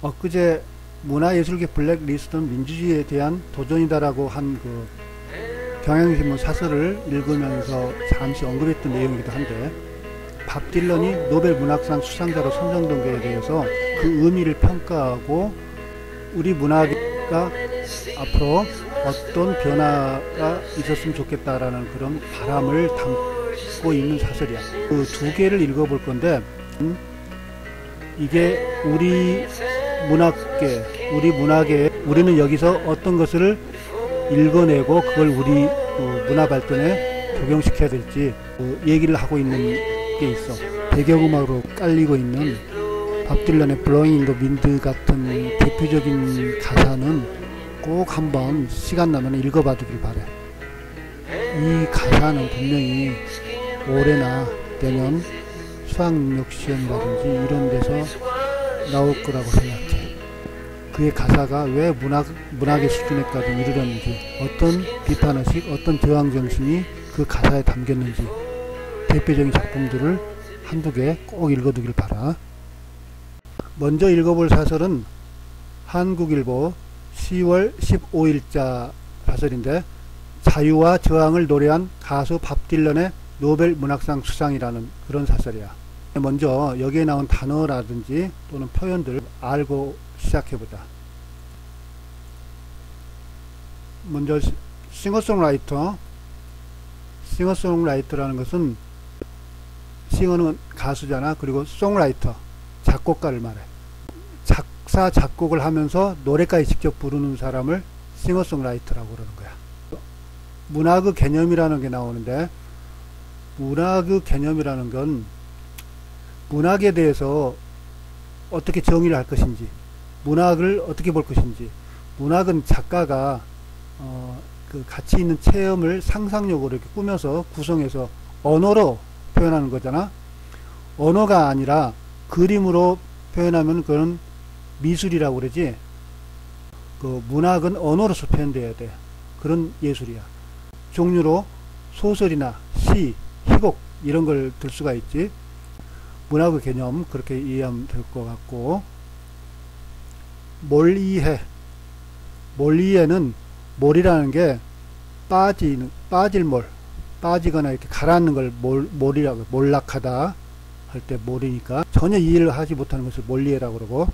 엊그제 문화예술계 블랙리스트는 민주주의에 대한 도전이다라고 한 그 경향신문 사설을 읽으면서 잠시 언급했던 내용이기도 한데, 밥 딜런이 노벨 문학상 수상자로 선정된 것에 대해서 그 의미를 평가하고 우리 문화가 앞으로 어떤 변화가 있었으면 좋겠다라는 그런 바람을 담고 있는 사설이야. 그 두 개를 읽어볼 건데, 이게 우리 문학계, 우리는 여기서 어떤 것을 읽어내고 그걸 우리 문화 발전에 적용시켜야 될지 얘기를 하고 있는 게 있어. 배경음악으로 깔리고 있는 밥 딜런의 블로잉 인 더 윈드 같은 대표적인 가사는 꼭 한번 시간 나면 읽어봐 두길 바래. 이 가사는 분명히 올해나 내년 수학능력시험이라든지 이런 데서 나올 거라고 생각해. 그의 가사가 왜 문학의 수준에까지 이르렀는지, 어떤 비판의식, 어떤 저항정신이 그 가사에 담겼는지 대표적인 작품들을 한두 개 꼭 읽어두길 바라. 먼저 읽어볼 사설은 한국일보 10월 15일자 사설인데, 자유와 저항을 노래한 가수 밥 딜런의 노벨 문학상 수상이라는 그런 사설이야. 먼저 여기에 나온 단어라든지 또는 표현들 알고 시작해보자. 먼저 싱어송라이터라는 것은, 싱어는 가수잖아. 그리고 송라이터, 작곡가를 말해. 작사 작곡을 하면서 노래까지 직접 부르는 사람을 싱어송라이터라고 그러는 거야. 문학의 개념이라는 게 나오는데, 문학의 개념이라는 건 문학에 대해서 어떻게 정의를 할 것인지, 문학을 어떻게 볼 것인지, 문학은 작가가 그 가치 있는 체험을 상상력으로 이렇게 꾸며서 구성해서 언어로 표현하는 거잖아. 언어가 아니라 그림으로 표현하면 그건 미술이라고 그러지. 그 문학은 언어로서 표현돼야 돼. 그런 예술이야. 종류로 소설이나 시, 희곡 이런 걸 들 수가 있지. 문학의 개념 그렇게 이해하면 될 것 같고, 몰이해는 몰이라는 게 빠질 몰, 빠지거나 이렇게 가라앉는 걸 몰이라고, 몰락하다 할 때 몰이니까 전혀 이해를 하지 못하는 것을 몰리해라고 그러고,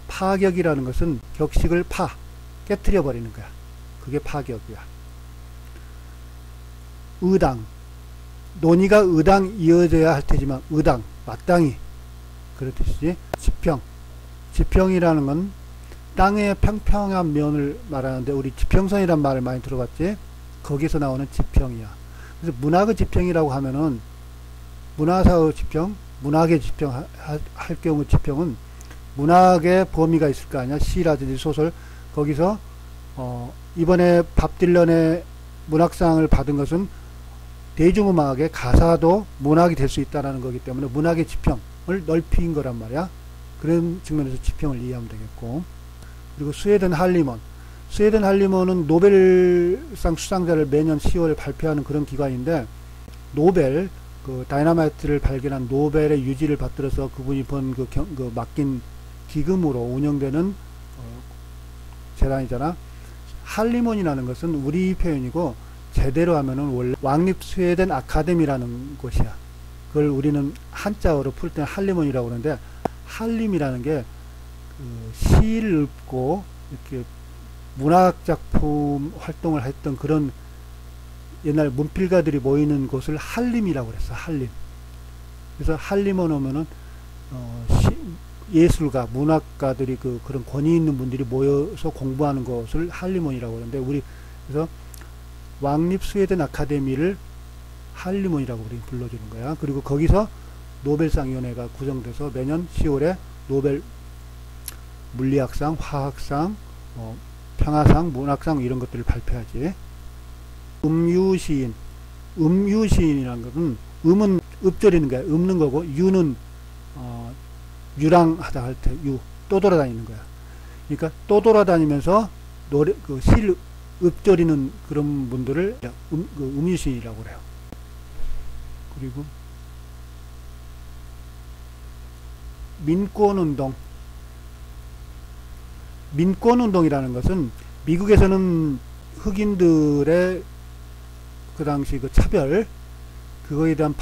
파격이라는 것은 격식을 깨트려 버리는 거야. 그게 파격이야. 의당, 논의가 의당 이어져야 할 테지만 의당, 마땅히 그런 뜻이지. 지평이라는 건 땅의 평평한 면을 말하는데, 우리 지평선이란 말을 많이 들어봤지. 거기서 나오는 지평이야. 그래서 문학의 지평이라고 하면은, 문화사의 지평, 문학의 지평 할 경우 지평은 문학의 범위가 있을 거 아니야. 시라든지 소설. 거기서 이번에 밥 딜런의 문학상을 받은 것은 대중음악의 가사도 문학이 될 수 있다는 거기 때문에 문학의 지평을 넓힌 거란 말이야. 그런 측면에서 지평을 이해하면 되겠고, 그리고 스웨덴 할리먼은 노벨상 수상자를 매년 10월에 발표하는 그런 기관인데, 노벨 그 다이너마이트를 발견한 노벨의 유지를 받들어서 그분이 번 그 맡긴 기금으로 운영되는 재단이잖아. 할리먼이라는 것은 우리 표현이고, 제대로 하면은 원래 왕립 스웨덴 아카데미라는 곳이야. 그걸 우리는 한자어로 풀 때는 할리먼이라고 그러는데, 할림이라는 게 시를 읊고 이렇게 문학작품 활동을 했던 그런 옛날 문필가들이 모이는 곳을 할림이라고 그랬어. 할림. 그래서 할림은 오면은 예술가, 문학가들이 그런 권위 있는 분들이 모여서 공부하는 것을 할리몬이라고 하는데, 우리 그래서 왕립 스웨덴 아카데미를 할리몬이라고 우리 불러주는 거야. 그리고 거기서 노벨상위원회가 구성돼서 매년 10월에 노벨 물리학상, 화학상, 평화상, 문학상 이런 것들을 발표하지. 음유시인이라는 것은, 음은 읊조리는 거야. 읊는 거고, 유는 유랑하다 할 때 떠돌아다니는 거야. 그러니까 떠돌아다니면서 시를 읊조리는 그런 분들을 음유시인이라고 그래요. 그리고 민권운동. 민권운동이라는 것은 미국에서는 흑인들의 그 당시 그 차별, 그거에 대한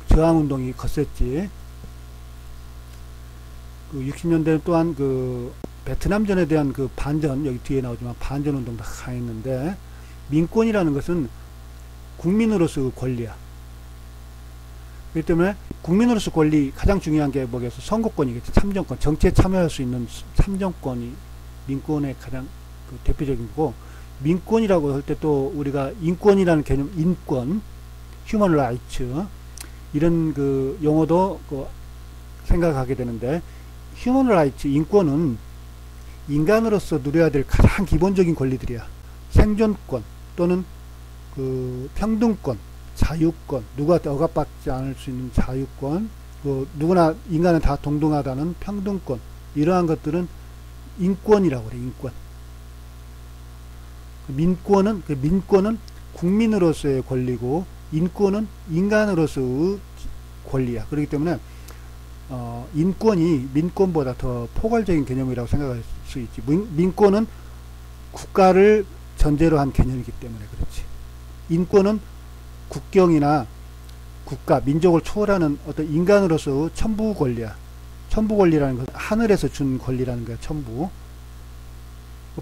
저항운동이 거셌지. 그 60년대 또한 그 베트남전에 대한 그 반전, 여기 뒤에 나오지만 반전운동도 강했는데, 민권이라는 것은 국민으로서 권리야. 그렇기 때문에 국민으로서 권리, 가장 중요한 게 뭐겠어? 선거권이겠지. 참정권, 정치에 참여할 수 있는 참정권이 민권의 가장 그 대표적인 거고, 민권이라고 할 때 또 우리가 인권이라는 개념, 인권, 휴먼 라이츠, 이런 그 용어도 그 생각하게 되는데, 휴먼 라이츠, 인권은 인간으로서 누려야 될 가장 기본적인 권리들이야. 생존권 또는 그 평등권, 자유권, 누구한테 억압받지 않을 수 있는 자유권, 그 누구나 인간은 다 동등하다는 평등권, 이러한 것들은 인권이라고 그래. 인권. 민권은 국민으로서의 권리고, 인권은 인간으로서의 권리야. 그렇기 때문에 인권이 민권보다 더 포괄적인 개념이라고 생각할 수 있지. 민권은 국가를 전제로 한 개념이기 때문에 그렇지. 인권은 국경이나 국가, 민족을 초월하는 어떤 인간으로서의 천부 권리야. 천부 권리라는 것은 하늘에서 준 권리라는 거야. 천부.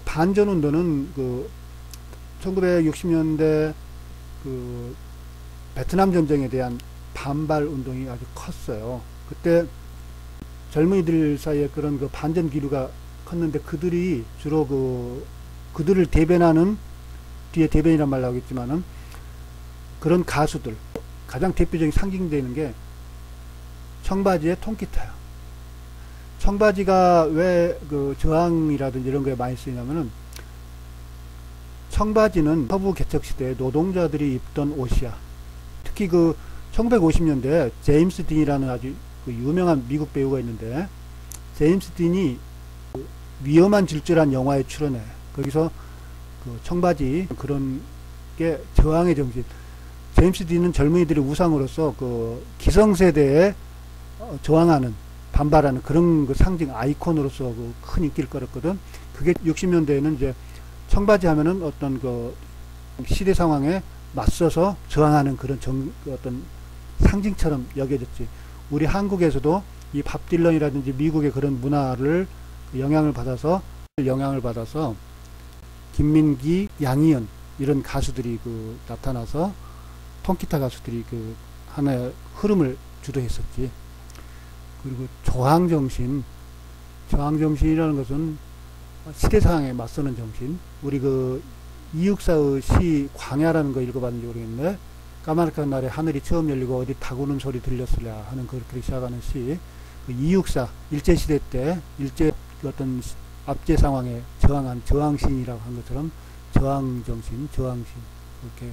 반전운동은 그 1960년대 그 베트남 전쟁에 대한 반발 운동이 아주 컸어요. 그때 젊은이들 사이에 그런 그 반전 기류가 컸는데, 그들이 주로 그들을 대변하는, 뒤에 대변이란 말 나오겠지만은, 그런 가수들, 가장 대표적인 상징되는 게 청바지의 통기타야. 청바지가 왜 그 저항이라든지 이런 거에 많이 쓰이냐면은, 청바지는 서부 개척시대에 노동자들이 입던 옷이야. 특히 그 1950년대 제임스 딘이라는 아주 그 유명한 미국 배우가 있는데, 제임스 딘이 그 위험한 질주란 영화에 출연해. 거기서 그 청바지, 그런 게 저항의 정신. 제임스 딘은 젊은이들의 우상으로서 그 기성세대에 저항하는, 반발하는 그런 그 상징, 아이콘으로서 그 큰 인기를 끌었거든. 그게 60년대에는 이제 청바지 하면은 어떤 그 시대 상황에 맞서서 저항하는 그런 어떤 상징처럼 여겨졌지. 우리 한국에서도 이 밥 딜런이라든지 미국의 그런 문화를 영향을 받아서 김민기, 양희은 이런 가수들이 그 나타나서 통기타 가수들이 그 하나의 흐름을 주도했었지. 그리고 저항정신이라는 것은 시대 상황에 맞서는 정신. 우리 그 이육사의 시 광야라는 거 읽어봤는지 모르겠는데, 까마득한 날에 하늘이 처음 열리고 어디 다구는 소리 들렸으랴 하는 그렇게 시작하는 시. 그 이육사 일제시대 때 일제 어떤 압제 상황에 저항한 저항신이라고 한 것처럼 저항정신, 저항신, 그렇게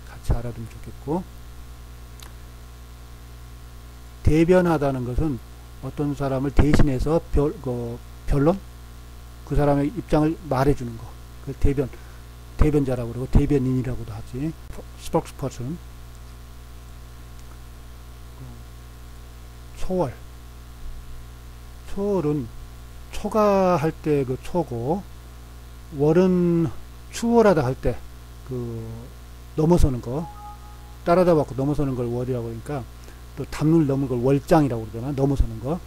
같이 알아두면 좋겠고, 대변하다는 것은 어떤 사람을 대신해서 변론? 그 사람의 입장을 말해주는 거. 그 대변자라고 그러고 대변인이라고도 하지. 스포크스퍼슨. 초월은 초가할 때 그 초고, 월은 추월하다 할 때 그 넘어서는 거, 따라다 받고 넘어서는 걸 월이라고 그러니까, 또 담을 넘은 걸 월장이라고 그러잖아. 넘어서는 거.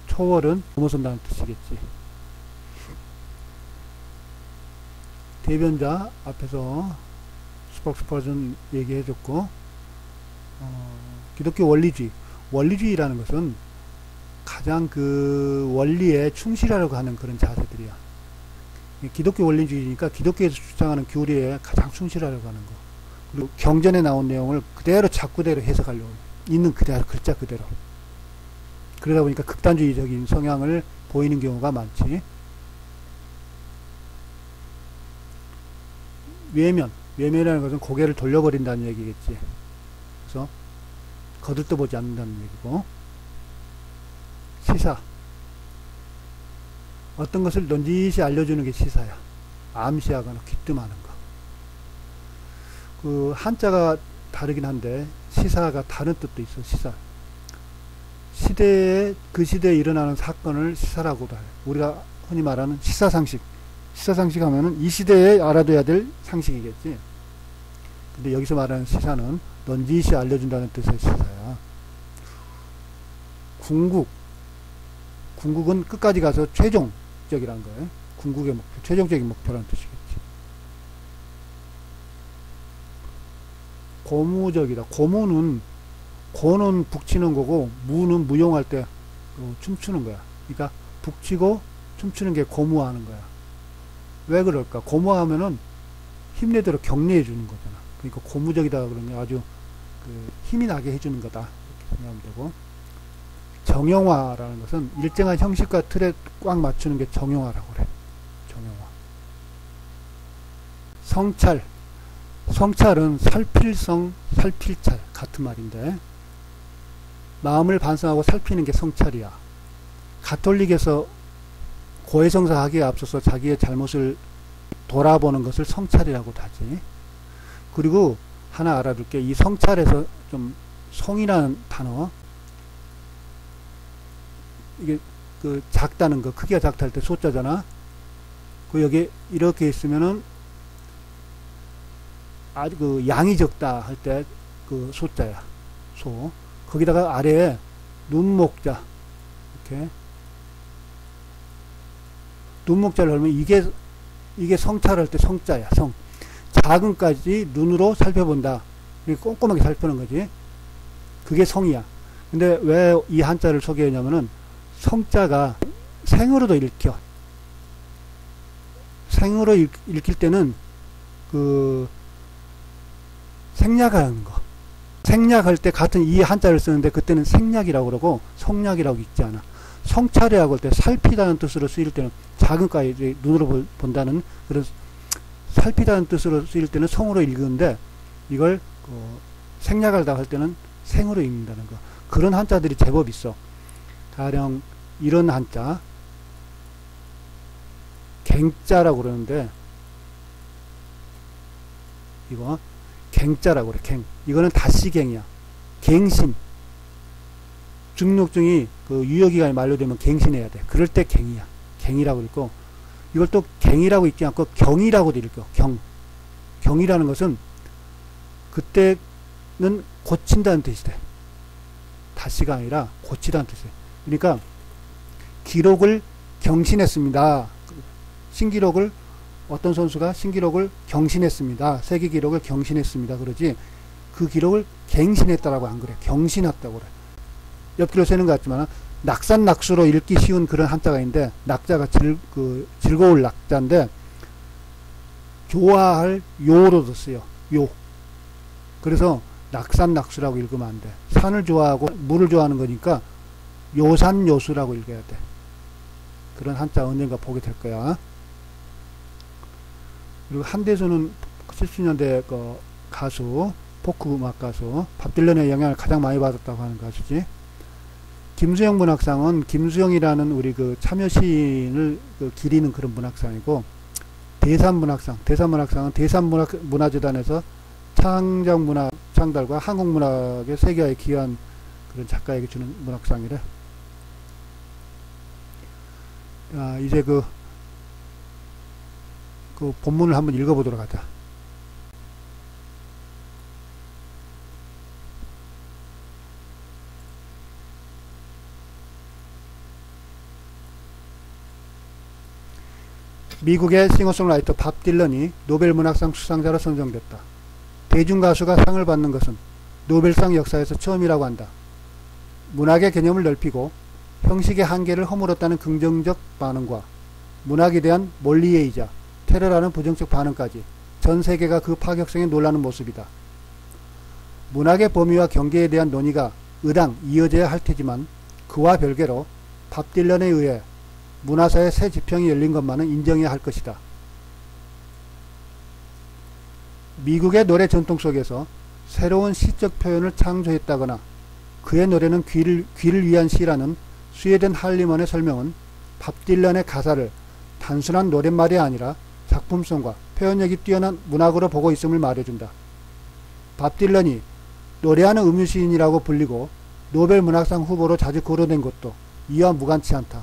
초월은 넘어선다는 뜻이겠지. 대변자 앞에서 스포크스퍼슨 얘기해줬고, 기독교 원리주의라는 것은 가장 그 원리에 충실하려고 하는 그런 자세들이야. 기독교 원리주의니까 기독교에서 주장하는 교리에 가장 충실하려고 하는 거. 그리고 경전에 나온 내용을 그대로 작구대로 해석하려고, 있는 그대로, 글자 그대로. 그러다 보니까 극단주의적인 성향을 보이는 경우가 많지. 외면이라는 것은 고개를 돌려버린다는 얘기겠지. 그래서 거들떠보지 않는다는 얘기고, 시사, 어떤 것을 넌지시 알려주는 게 시사야. 암시하거나 귀뜸하는 거. 그 한자가 다르긴 한데 시사가 다른 뜻도 있어. 그 시대에 일어나는 사건을 시사라고도 해요. 우리가 흔히 말하는 시사상식. 시사상식 하면은 이 시대에 알아둬야 될 상식이겠지. 근데 여기서 말하는 시사는 넌지시 알려준다는 뜻의 시사야. 궁극은 끝까지 가서 최종적이란 거예요. 궁극의 목표, 최종적인 목표라는 뜻이겠지. 고무적이다. 고는 북치는 거고, 무는 무용할 때 춤추는 거야. 그러니까 북치고 춤추는 게 고무하는 거야. 왜 그럴까? 고무하면은 힘내도록 격려해 주는 거잖아. 그러니까 고무적이다 그러면 아주 힘이 나게 해주는 거다. 이렇게 생각하면 되고. 정형화라는 것은 일정한 형식과 틀에 꽉 맞추는 게 정형화라고 그래. 정형화. 성찰은 살필성, 살필찰 같은 말인데, 마음을 반성하고 살피는 게 성찰이야. 가톨릭에서 고해성사 하기에 앞서서 자기의 잘못을 돌아보는 것을 성찰이라고도 하지. 그리고 하나 알아둘게. 이 성찰에서 좀 성이라는 단어, 이게 작다는 거, 크기가 작다 할 때 소자잖아. 여기 이렇게 있으면은 아주 양이 적다 할 때 소자야. 소. 거기다가 아래에 눈목자. 이렇게. 눈목자를 하면 이게 성찰할 때 성자야. 성. 작은까지 눈으로 살펴본다. 이렇게 꼼꼼하게 살펴는 거지. 그게 성이야. 근데 왜 이 한자를 소개했냐면은 성자가 생으로도 읽혀. 생으로 읽힐 때는 생략하는 거. 생략할 때 같은 이 한자를 쓰는데 그때는 생략이라고 그러고 성략이라고 읽지 않아. 성찰이라고 할 때 살피다는 뜻으로 쓰일 때는 작은까지 눈으로 본다는 그런 살피다는 뜻으로 쓰일 때는 성으로 읽는데 이걸 생략하다 할 때는 생으로 읽는다는 거. 그런 한자들이 제법 있어. 가령 이런 한자 갱자라고 그러는데 이거 갱자라고 그래. 갱. 이거는 다시갱이야. 갱신. 중록증이 유효기간이 만료되면 갱신해야 돼. 그럴 때 갱이야. 갱이라고 읽고, 이걸 또 갱이라고 읽지 않고 경이라고도 읽고. 경이라는 것은 그때는 고친다는 뜻이 돼. 다시가 아니라 고치다는 뜻이에요. 그러니까 기록을 경신했습니다. 신기록을 어떤 선수가 신기록을 경신했습니다. 세계 기록을 경신했습니다. 그러지 그 기록을 갱신했다라고 안 그래. 경신했다고 그래. 옆길로 세는 것 같지만 낙산낙수로 읽기 쉬운 그런 한자가 있는데 낙자가 즐거울 낙자인데 좋아할 요로도 쓰여. 요. 그래서 낙산낙수라고 읽으면 안 돼. 산을 좋아하고 물을 좋아하는 거니까 요산요수라고 읽어야 돼. 그런 한자 언젠가 보게 될 거야. 그리고 한대수는 70년대 가수, 포크 음악 가수, 밥 딜런의 영향을 가장 많이 받았다고 하는 가수지. 김수영 문학상은 김수영이라는 우리 참여 시인을 기리는 그런 문학상이고, 대산문학상은 대산문화재단에서 창작문화 창달과 한국문학의 세계화에 기여한 그런 작가에게 주는 문학상이래. 이제 그 본문을 한번 읽어보도록 하자. 미국의 싱어송라이터 밥 딜런이 노벨 문학상 수상자로 선정됐다. 대중가수가 상을 받는 것은 노벨상 역사에서 처음이라고 한다. 문학의 개념을 넓히고 형식의 한계를 허물었다는 긍정적 반응과 문학에 대한 몰리에이자 테러라는 부정적 반응까지 전 세계가 그 파격성에 놀라는 모습이다. 문학의 범위와 경계에 대한 논의가 의당 이어져야 할 테지만 그와 별개로 밥 딜런에 의해 문화사의 새 지평이 열린 것만은 인정해야 할 것이다. 미국의 노래 전통 속에서 새로운 시적 표현을 창조했다거나 그의 노래는 귀를 위한 시라는 스웨덴 할리먼의 설명은 밥 딜런의 가사를 단순한 노랫말이 아니라 작품성과 표현력이 뛰어난 문학으로 보고 있음을 말해준다. 밥 딜런이 노래하는 음유시인이라고 불리고 노벨 문학상 후보로 자주 거론된 것도 이와 무관치 않다.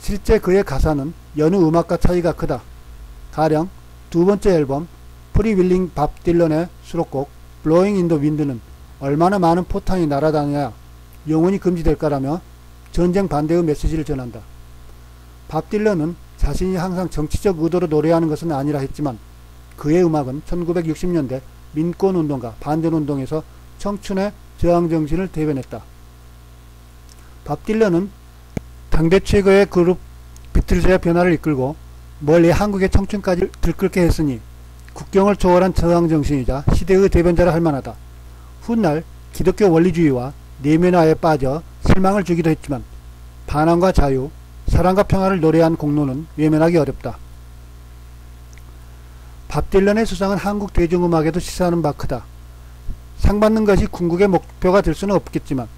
실제 그의 가사는 여느 음악과 차이가 크다. 가령 두 번째 앨범 프리 윌링 밥 딜런의 수록곡 블로잉 인 더 윈드는 얼마나 많은 포탄이 날아다녀야 영원히 금지될까라며 전쟁 반대의 메시지를 전한다. 밥 딜런은 자신이 항상 정치적 의도로 노래하는 것은 아니라 했지만 그의 음악은 1960년대 민권운동과 반전운동에서 청춘의 저항정신을 대변했다. 밥 딜런은 당대 최고의 그룹 비틀즈의 변화를 이끌고 멀리 한국의 청춘까지 들끓게 했으니 국경을 초월한 저항정신이자 시대의 대변자라 할 만하다. 훗날 기독교 원리주의와 내면화에 빠져 실망을 주기도 했지만 반항과 자유, 사랑과 평화를 노래한 공로는 외면하기 어렵다. 밥 딜런의 수상은 한국 대중음악에도 시사하는 바 크다. 상 받는 것이 궁극의 목표가 될 수는 없겠지만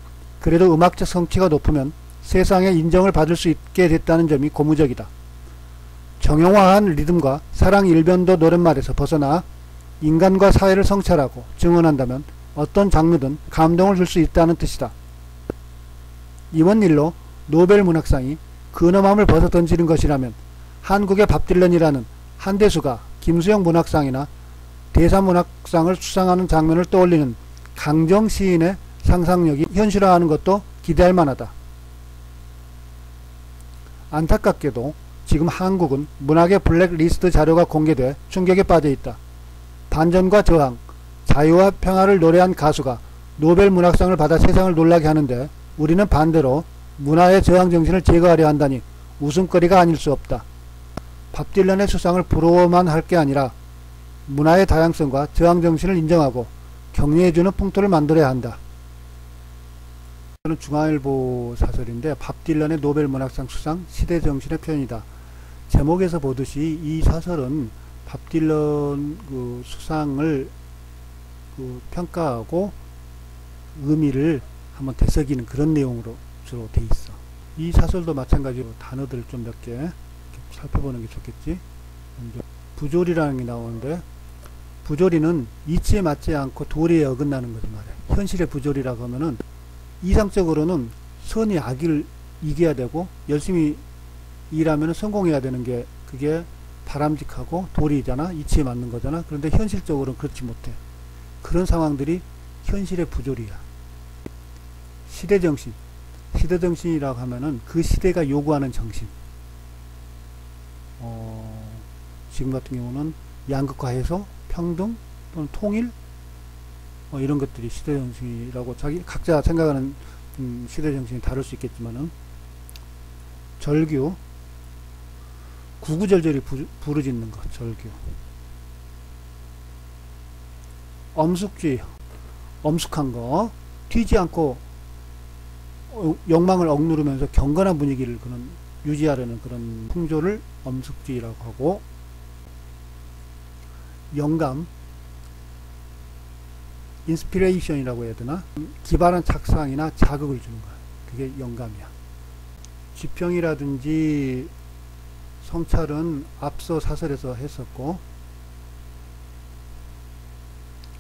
그래도 음악적 성취가 높으면 세상의 인정을 받을 수 있게 됐다는 점이 고무적이다. 정형화한 리듬과 사랑 일변도 노랫말에서 벗어나 인간과 사회를 성찰하고 증언한다면 어떤 장르든 감동을 줄 수 있다는 뜻이다. 이번 일로 노벨 문학상이 근엄함을 벗어던지는 것이라면 한국의 밥 딜런이라는 한대수가 김수영 문학상이나 대사문학상을 수상하는 장면을 떠올리는 강정 시인의 상상력이 현실화하는 것도 기대할 만하다. 안타깝게도 지금 한국은 문학의 블랙리스트 자료가 공개돼 충격에 빠져있다. 반전과 저항, 자유와 평화를 노래한 가수가 노벨 문학상을 받아 세상을 놀라게 하는데 우리는 반대로 문화의 저항정신을 제거하려 한다니 웃음거리가 아닐 수 없다. 밥 딜런의 수상을 부러워만 할 게 아니라 문화의 다양성과 저항정신을 인정하고 격려해주는 풍토를 만들어야 한다. 중앙일보 사설인데 밥 딜런의 노벨 문학상 수상 시대정신의 표현이다. 제목에서 보듯이 이 사설은 밥 딜런 그 수상을 평가하고 의미를 한번 되새기는 그런 내용으로 주로 돼 있어. 이 사설도 마찬가지로 단어들 좀 몇 개 살펴보는 게 좋겠지. 먼저 부조리라는 게 나오는데 부조리는 이치에 맞지 않고 도리에 어긋나는 거지 말이야. 현실의 부조리라고 하면은 이상적으로는 선이 악을 이겨야 되고 열심히 일하면 성공해야 되는 게 그게 바람직하고 도리잖아. 이치에 맞는 거잖아. 그런데 현실적으로는 그렇지 못해. 그런 상황들이 현실의 부조리야. 시대정신. 시대정신이라고 하면은 그 시대가 요구하는 정신. 지금 같은 경우는 양극화 해소, 평등 또는 통일 이런 것들이 시대정신이라고 각자 생각하는 시대정신이 다를 수 있겠지만은 절규, 구구절절히 부르짖는 것, 절규. 엄숙주의, 엄숙한 거, 튀지 않고 욕망을 억누르면서 경건한 분위기를 유지하려는 그런 풍조를 엄숙주의라고 하고, 영감, 인스피레이션이라고 해야 되나? 기발한 착상이나 자극을 주는 거야. 그게 영감이야. 지평이라든지 성찰은 앞서 사설에서 했었고,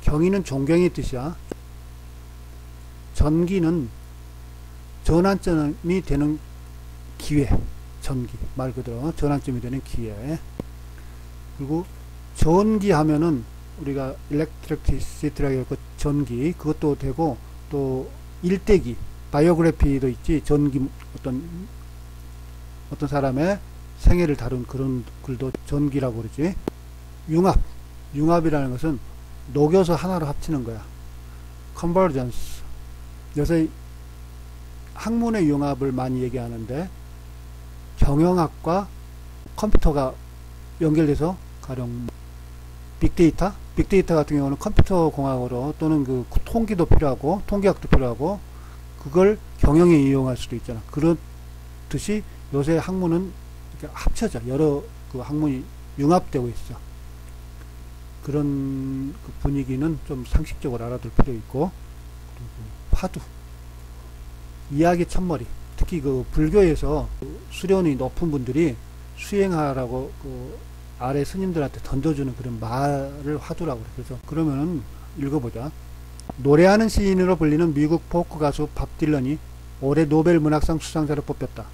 경의는 존경의 뜻이야. 전기는 전환점이 되는 기회. 전기 말 그대로 전환점이 되는 기회. 그리고 전기 하면은 우리가 일렉트리시티라고 해서 전기 그것도 되고, 또 일대기 바이오그래피도 있지. 전기 어떤 사람의 생애를 다룬 그런 글도 전기라고 그러지. 융합이라는 것은 녹여서 하나로 합치는 거야. 컨버전스. 요새 학문의 융합을 많이 얘기하는데 경영학과 컴퓨터가 연결돼서 가령 빅데이터 같은 경우는 컴퓨터 공학으로 또는 그 통계도 필요하고 통계학도 필요하고 그걸 경영에 이용할 수도 있잖아. 그렇듯이 요새 학문은 이렇게 합쳐져. 여러 그 학문이 융합되고 있어. 그런 그 분위기는 좀 상식적으로 알아둘 필요 있고, 그리고 화두, 이야기 첫머리. 특히 그 불교에서 수련이 높은 분들이 수행하라고 그 아래 스님들한테 던져주는 그런 말을 화두라고 그래. 그래서 그러면은 읽어보자. 노래하는 시인으로 불리는 미국 포크 가수 밥 딜런이 올해 노벨 문학상 수상자로 뽑혔다.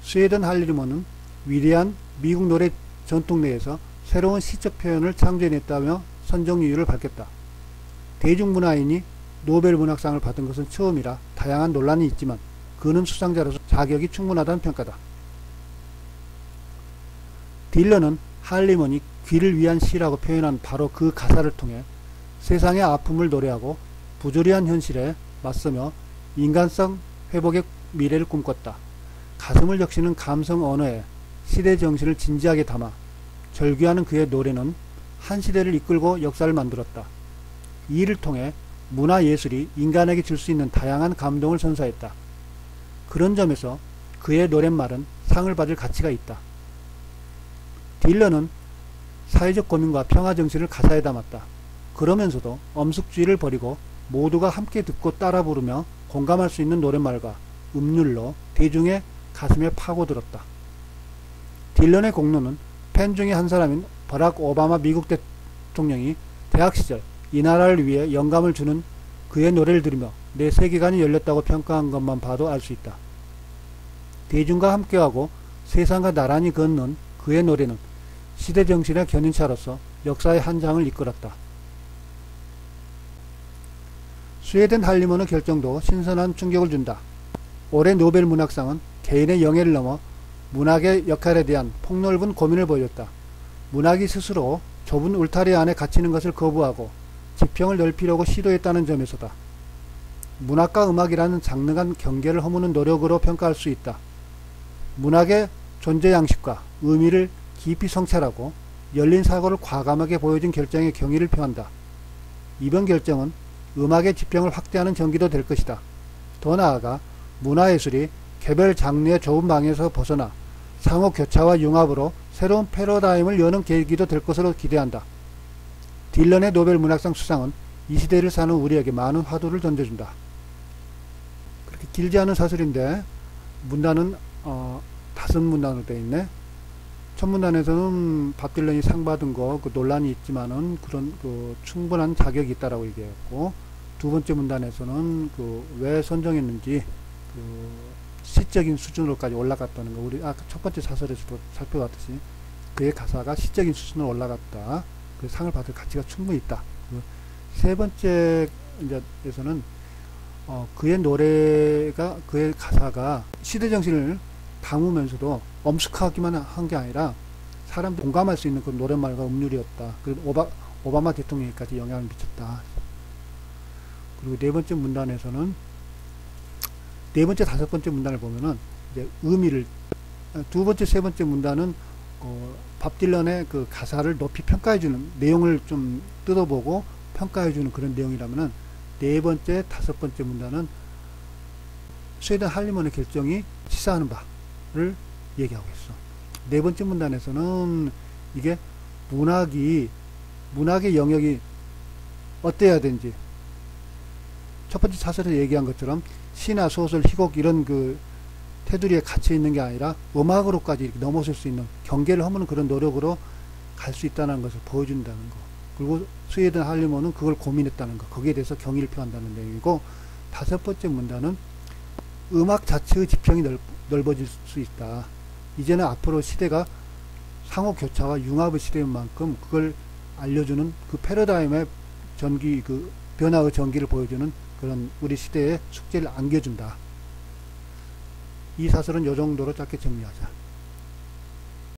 스웨덴 할리먼은 위대한 미국 노래 전통 내에서 새로운 시적 표현을 창조해냈다며 선정 이유를 밝혔다. 대중문화인이 노벨 문학상을 받은 것은 처음이라 다양한 논란이 있지만 그는 수상자로서 자격이 충분하다는 평가다. 딜런은 할리먼이 귀를 위한 시라고 표현한 바로 그 가사를 통해 세상의 아픔을 노래하고 부조리한 현실에 맞서며 인간성 회복의 미래를 꿈꿨다. 가슴을 적시는 감성 언어에 시대 정신을 진지하게 담아 절규하는 그의 노래는 한 시대를 이끌고 역사를 만들었다. 이 일을 통해 문화예술이 인간에게 줄 수 있는 다양한 감동을 선사했다. 그런 점에서 그의 노랫말은 상을 받을 가치가 있다. 딜런은 사회적 고민과 평화정신을 가사에 담았다. 그러면서도 엄숙주의를 버리고 모두가 함께 듣고 따라 부르며 공감할 수 있는 노랫말과 음률로 대중의 가슴에 파고들었다. 딜런의 공로는 팬 중에 한 사람인 버락 오바마 미국 대통령이 대학 시절 이 나라를 위해 영감을 주는 그의 노래를 들으며 내 세계관이 열렸다고 평가한 것만 봐도 알 수 있다. 대중과 함께하고 세상과 나란히 걷는 그의 노래는 시대정신의 견인차로서 역사의 한 장을 이끌었다. 스웨덴 할리먼의 결정도 신선한 충격을 준다. 올해 노벨 문학상은 개인의 영예를 넘어 문학의 역할에 대한 폭넓은 고민을 보였다. 문학이 스스로 좁은 울타리 안에 갇히는 것을 거부하고 지평을 넓히려고 시도했다는 점에서다. 문학과 음악이라는 장르간 경계를 허무는 노력으로 평가할 수 있다. 문학의 존재 양식과 의미를 깊이 성찰하고 열린 사고를 과감하게 보여준 결정에 경의를 표한다. 이번 결정은 음악의 지평을 확대하는 전기도 될 것이다. 더 나아가 문화예술이 개별 장르의 좁은 방에서 벗어나 상호 교차와 융합으로 새로운 패러다임을 여는 계기도 될 것으로 기대한다. 딜런의 노벨 문학상 수상은 이 시대를 사는 우리에게 많은 화두를 던져준다. 그렇게 길지 않은 사설인데 문단은 5문단으로 되어 있네. 첫 문단에서는 밥 딜런이 상 받은 거 그 논란이 있지만은 그런 충분한 자격이 있다라고 얘기했고, 두 번째 문단에서는 왜 선정했는지 시적인 수준으로까지 올라갔다는 거, 우리 아까 첫 번째 사설에서도 살펴봤듯이 그의 가사가 시적인 수준으로 올라갔다. 그 상을 받을 가치가 충분히 있다. 세 번째에서는 그의 노래가, 그의 가사가 시대정신을 담으면서도 엄숙하기만 한 게 아니라 사람들 공감할 수 있는 그 노랫말과 음률이었다. 그리고 오바마 대통령에까지 영향을 미쳤다. 그리고 네 번째 문단에서는, 네 번째, 다섯 번째 문단을 보면은 이제 의미를, 두 번째, 세 번째 문단은 밥 딜런의 그 가사를 높이 평가해주는 내용을 좀 뜯어보고 평가해주는 그런 내용이라면은, 네 번째, 다섯 번째 문단은 스웨덴 할리먼의 결정이 시사하는 바를 얘기하고 있어. 네 번째 문단에서는 이게 문학의 영역이 어때야 되는지, 첫 번째 사설에서 얘기한 것처럼 시나 소설, 희곡 이런 그 테두리에 갇혀 있는 게 아니라 음악으로까지 이렇게 넘어설 수 있는 경계를 허무는 그런 노력으로 갈 수 있다는 것을 보여준다는 거. 그리고 스웨덴 할리먼은 그걸 고민했다는 거. 거기에 대해서 경의를 표한다는 내용이고, 다섯 번째 문단은 음악 자체의 지평이 넓어질 수 있다. 이제는 앞으로 시대가 상호 교차와 융합의 시대인 만큼 그걸 알려주는 그 패러다임의 전기, 그 변화의 전기를 보여주는 그런 우리 시대의 숙제를 안겨준다. 이 사설은 이 정도로 짧게 정리하자.